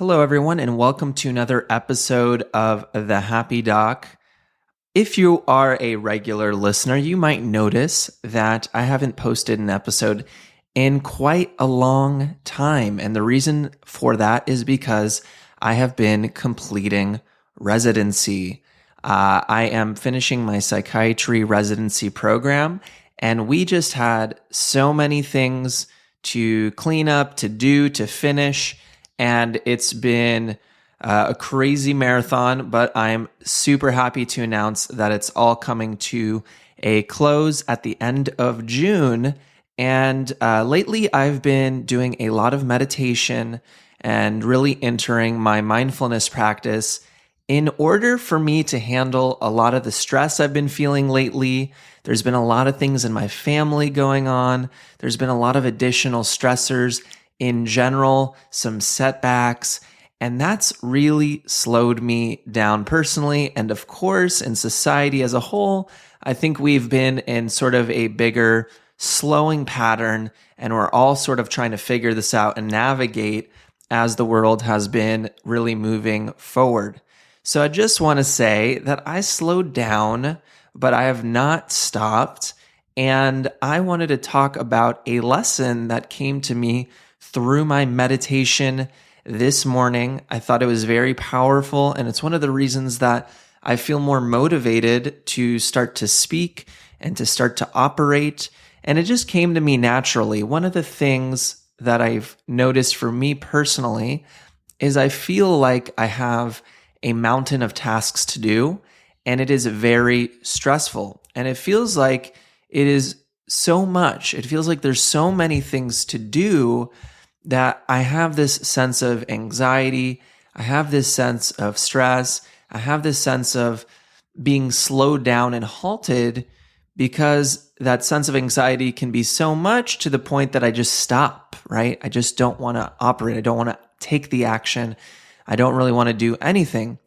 Hello, everyone, and welcome to another episode of The Happy Doc. If you are a regular listener, you might notice that I haven't posted an episode in quite a long time. And the reason for that is because I have been completing residency. I am finishing my psychiatry residency program, and we just had so many things to clean up, to do, to finish. And it's been a crazy marathon, but I'm super happy to announce that it's all coming to a close at the end of June. And lately, I've been doing a lot of meditation and really entering my mindfulness practice in order for me to handle a lot of the stress I've been feeling lately. There's been a lot of things in my family going on. There's been a lot of additional stressors in general, some setbacks, and that's really slowed me down personally. And of course, in society as a whole, I think we've been in sort of a bigger slowing pattern, and we're all sort of trying to figure this out and navigate as the world has been really moving forward. So I just want to say that I slowed down, but I have not stopped. And I wanted to talk about a lesson that came to me through my meditation this morning. I thought it was very powerful, and it's one of the reasons that I feel more motivated to start to speak and to start to operate. And it just came to me naturally. One of the things that I've noticed for me personally is I feel like I have a mountain of tasks to do, and it is very stressful. And it feels like it is so much. It feels like there's so many things to do that I have this sense of anxiety. I have this sense of stress. I have this sense of being slowed down and halted, because that sense of anxiety can be so much to the point that I just stop, right? I just don't want to operate. I don't want to take the action. I don't really want to do anything.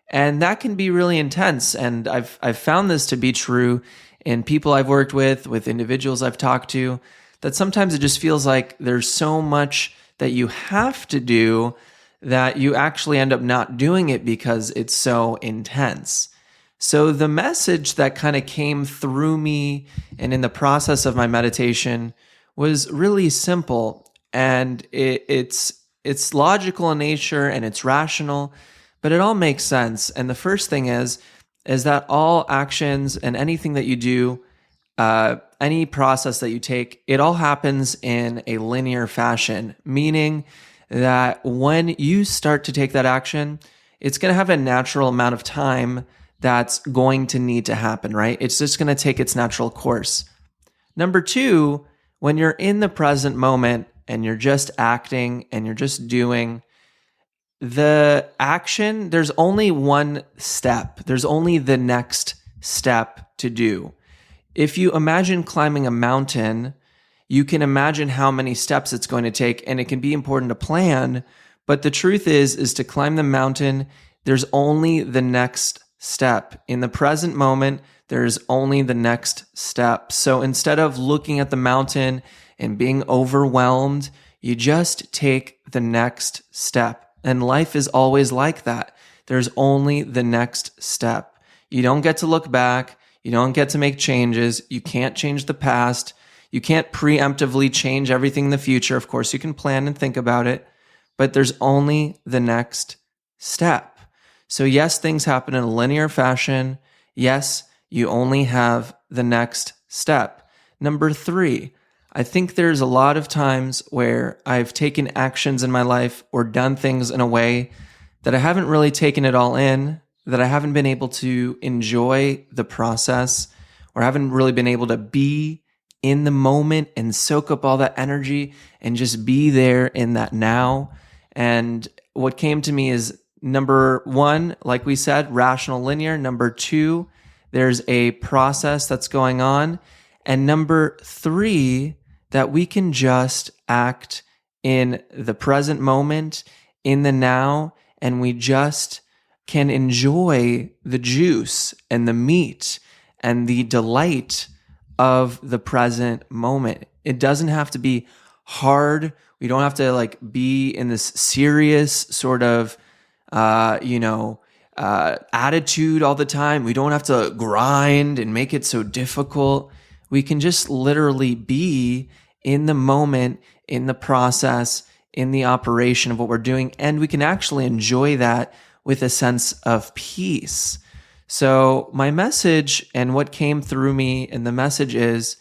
And that can be really intense. And I've found this to be true in people I've worked with individuals I've talked to, that sometimes it just feels like there's so much that you have to do that you actually end up not doing it because it's so intense. So the message that kind of came through me and in the process of my meditation was really simple, and it's logical in nature and it's rational, but it all makes sense. And the first thing is that all actions and anything that you do, any process that you take, it all happens in a linear fashion, meaning that when you start to take that action, it's going to have a natural amount of time that's going to need to happen, right? It's just going to take its natural course. Number two, when you're in the present moment and you're just acting and you're just doing the action, there's only one step. There's only the next step to do. If you imagine climbing a mountain, you can imagine how many steps it's going to take, and it can be important to plan. But the truth is to climb the mountain, there's only the next step. In the present moment, there's only the next step. So instead of looking at the mountain and being overwhelmed, you just take the next step. And life is always like that. There's only the next step. You don't get to look back. You don't get to make changes. You can't change the past. You can't preemptively change everything in the future. Of course, you can plan and think about it, but there's only the next step. So yes, things happen in a linear fashion. Yes, you only have the next step. Number three, I think there's a lot of times where I've taken actions in my life or done things in a way that I haven't really taken it all in, that I haven't been able to enjoy the process, or haven't really been able to be in the moment and soak up all that energy and just be there in that now. And what came to me is, number one, like we said, rational linear. Number two, there's a process that's going on. And number three, that we can just act in the present moment, in the now, and we just can enjoy the juice and the meat and the delight of the present moment. It doesn't have to be hard. We don't have to like be in this serious sort of, attitude all the time. We don't have to grind and make it so difficult. We can just literally be in the moment, in the process, in the operation of what we're doing. And we can actually enjoy that with a sense of peace. So my message and what came through me in the message is,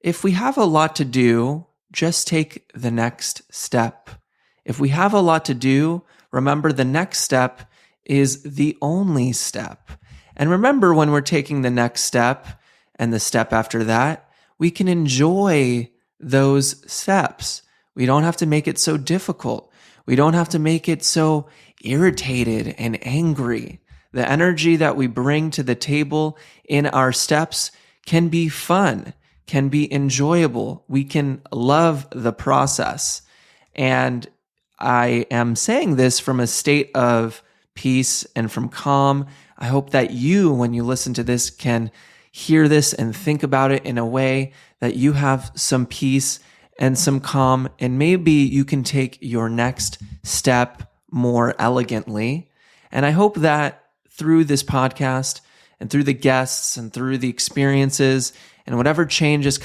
if we have a lot to do, just take the next step. If we have a lot to do, remember the next step is the only step. And remember, when we're taking the next step and the step after that, we can enjoy those steps. We don't have to make it so difficult. We don't have to make it so irritated and angry. The energy that we bring to the table in our steps can be fun, can be enjoyable. We can love the process. And I am saying this from a state of peace and from calm. I hope that you, when you listen to this, can hear this and think about it in a way that you have some peace and some calm, and maybe you can take your next step more elegantly. And I hope that through this podcast and through the guests and through the experiences and whatever changes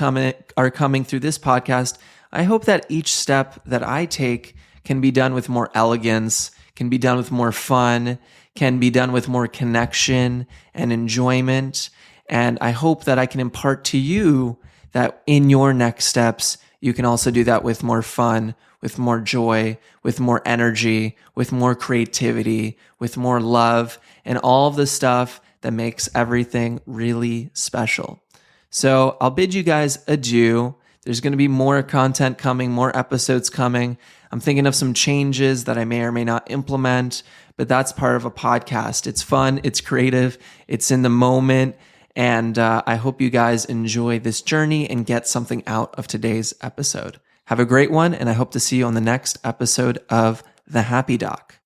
are coming through this podcast, I hope that each step that I take can be done with more elegance, can be done with more fun, can be done with more connection and enjoyment. And I hope that I can impart to you that in your next steps, you can also do that with more fun, with more joy, with more energy, with more creativity, with more love, and all of the stuff that makes everything really special. So I'll bid you guys adieu. There's going to be more content coming, more episodes coming. I'm thinking of some changes that I may or may not implement, but that's part of a podcast. It's fun, it's creative, it's in the moment, and I hope you guys enjoy this journey and get something out of today's episode. Have a great one, and I hope to see you on the next episode of The Happy Doc.